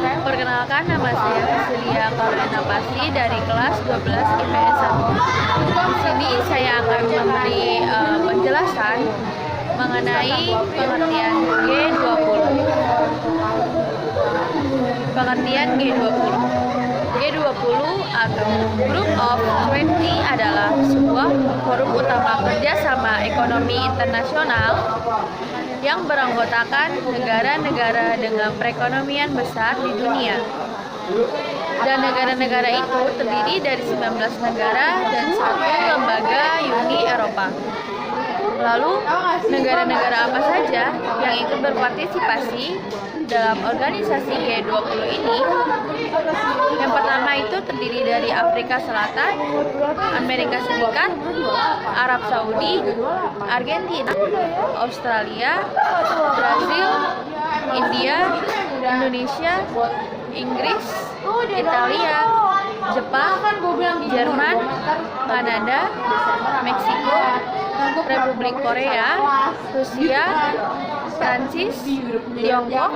Perkenalkan, nama saya Cecilia Karolina Pasi dari kelas 12 IPS 1. Di sini saya akan memberi penjelasan mengenai pengertian G20. Pengertian G20. G20 atau Group of 20 adalah sebuah forum utama kerjasama ekonomi internasional yang beranggotakan negara-negara dengan perekonomian besar di dunia. Dan negara-negara itu terdiri dari 19 negara dan satu lembaga Uni Eropa. Lalu, negara-negara apa saja yang ikut berpartisipasi dalam organisasi G20 ini? Yang pertama itu terdiri dari Afrika Selatan, Amerika Serikat, Arab Saudi, Argentina, Australia, Brazil, India, Indonesia, Inggris, Italia, Jepang, Jerman, Kanada, Meksiko, Republik Korea, Rusia, Prancis, Tiongkok,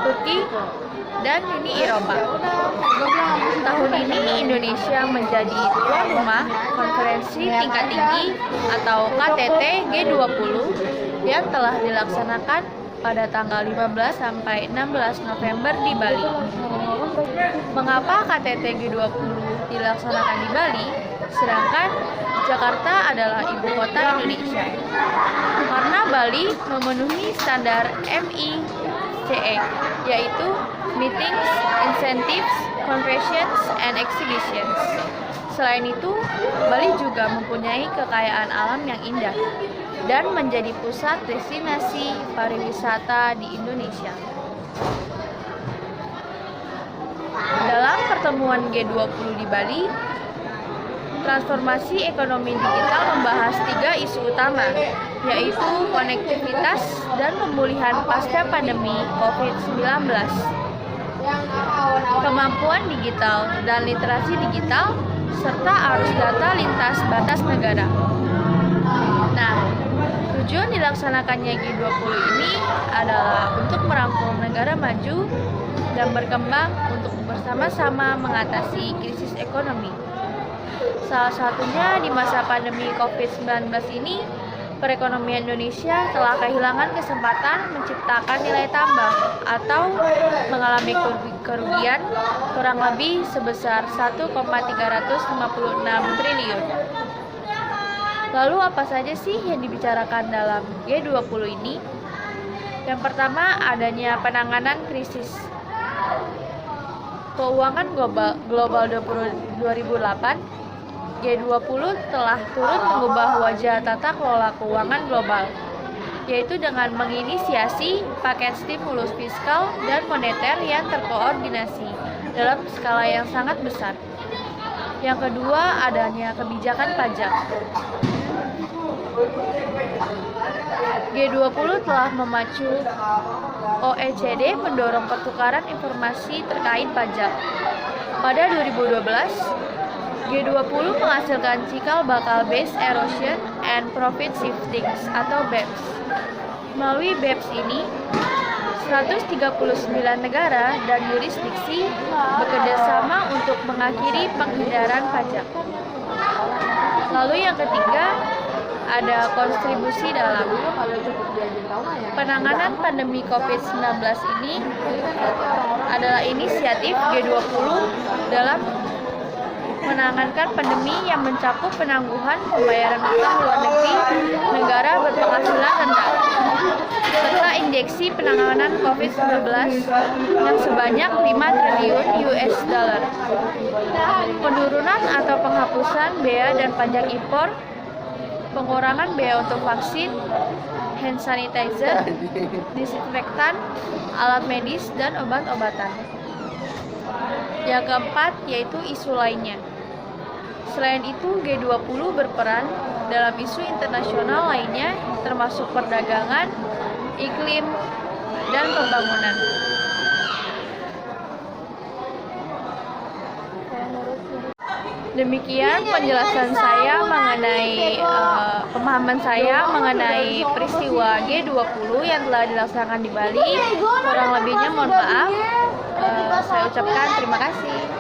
Turki, dan Uni Eropa. Tahun ini Indonesia menjadi tuan rumah konferensi tingkat tinggi atau KTT G20 yang telah dilaksanakan pada tanggal 15 sampai 16 November di Bali. Mengapa KTT G20 dilaksanakan di Bali, sedangkan Jakarta adalah ibu kota Indonesia? Karena Bali memenuhi standar MICE, yaitu Meetings, Incentives, Conventions, and Exhibitions. Selain itu, Bali juga mempunyai kekayaan alam yang indah dan menjadi pusat destinasi pariwisata di Indonesia. Dalam pertemuan G20 di Bali, transformasi ekonomi digital membahas 3 isu utama, yaitu konektivitas dan pemulihan pasca pandemi COVID-19, kemampuan digital dan literasi digital, serta arus data lintas batas negara. Nah, tujuan dilaksanakannya G20 ini adalah untuk merangkul negara maju dan berkembang untuk bersama-sama mengatasi krisis ekonomi. Salah satunya di masa pandemi COVID-19 ini, perekonomian Indonesia telah kehilangan kesempatan menciptakan nilai tambah atau mengalami kerugian kurang lebih sebesar 1,356 triliun. Lalu apa saja sih yang dibicarakan dalam G20 ini? Yang pertama, adanya penanganan krisis keuangan global 2008. G20 telah turut mengubah wajah tata kelola keuangan global, yaitu dengan menginisiasi paket stimulus fiskal dan moneter yang terkoordinasi dalam skala yang sangat besar. Yang kedua, adanya kebijakan pajak. G20 telah memacu OECD mendorong pertukaran informasi terkait pajak. Pada 2012, G20 menghasilkan cikal bakal Base Erosion and Profit Shifting atau BEPS. Melalui BEPS ini, 139 negara dan yurisdiksi bekerjasama untuk mengakhiri penghindaran pajak. Lalu yang ketiga, ada kontribusi dalam penanganan pandemi COVID-19 ini adalah inisiatif G20 dalam menangankan pandemi yang mencakup penangguhan pembayaran utang luar negeri negara berpenghasilan rendah, serta injeksi penanganan COVID-19 yang sebanyak 5 triliun US dollar, penurunan atau penghapusan bea dan pajak impor, pengurangan bea untuk vaksin, hand sanitizer, disinfektan, alat medis, dan obat-obatan. Yang keempat, yaitu isu lainnya. Selain itu, G20 berperan dalam isu internasional lainnya, termasuk perdagangan, iklim, dan pembangunan. Demikian penjelasan saya mengenai pemahaman saya mengenai peristiwa G20 yang telah dilaksanakan di Bali. Kurang lebihnya mohon maaf. saya ucapkan terima kasih.